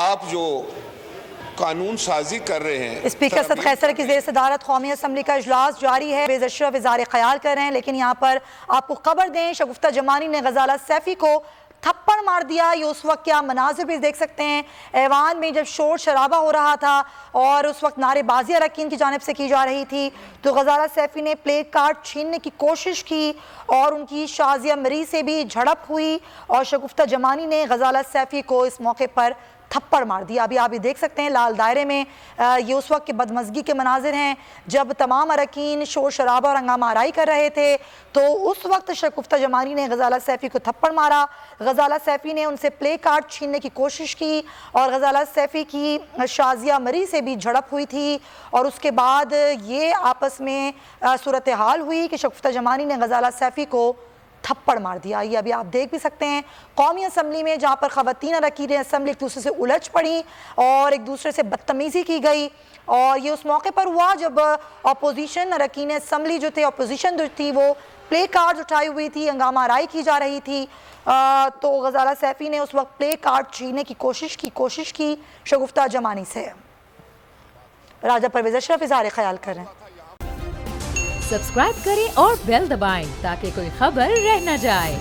आप जो कानून साजी कर रहे हैं। स्पीकर सद खैसर की ज़ेर सदारत कौमी असम्बली का इजलास जारी है। अशरफ इज़हार ख्याल कर रहे हैं, लेकिन यहाँ पर आपको खबर दें, शगुफ्ता जमानी ने गजाला सैफी को थप्पड़ मार दिया। ये उस वक्त क्या मनाजिर भी देख सकते हैं, ऐवान में जब शोर शराबा हो रहा था और उस वक्त नारेबाजी अरकान की जानिब से की जा रही थी, तो गजाला सैफी ने प्ले कार्ड छीनने की कोशिश की और उनकी शाजिया मरी से भी झड़प हुई और शगुफ्ता जमानी ने गजाला सैफी को इस मौके पर थप्पड़ मार दिया। अभी आप ये देख सकते हैं लाल दायरे में, ये उस वक्त के बदमज़गी के मनाजिर हैं जब तमाम अरकान शोर शराबा और हंगामा आराई कर रहे थे। तो उस वक्त शगुफ्ता जमानी ने गजाला सैफी को थप्पड़ मारा। गजाला सैफी ने उनसे प्ले कार्ड छीनने की कोशिश की और गजाला सैफी की शाजिया मरी से भी झड़प हुई थी और उसके बाद ये आपस में सूरत हाल हुई कि शगुफ्ता जमानी ने गजाला सैफी को थप्पड़ मार दिया। ये अभी आप देख भी सकते हैं कौमी असम्बली में, जहाँ पर ख़वातीन अरकान असम्बली एक दूसरे से उलझ पड़ी और एक दूसरे से बदतमीज़ी की गई। और ये उस मौके पर हुआ जब अपोजिशन अरकान असम्बली जो थे, अपोजिशन जो थी, वो प्ले कार्ड उठाई हुई थी, हंगामा आराई की जा रही थी। तो गजाला सैफी ने उस वक्त प्ले कार्ड छीनने की कोशिश की शगुफ्ता जमानी से। राजा परवेज़ अशरफ इज़हार ख्याल कर रहे हैं। सब्सक्राइब करें और बेल दबाएं ताकि कोई खबर रह न जाए।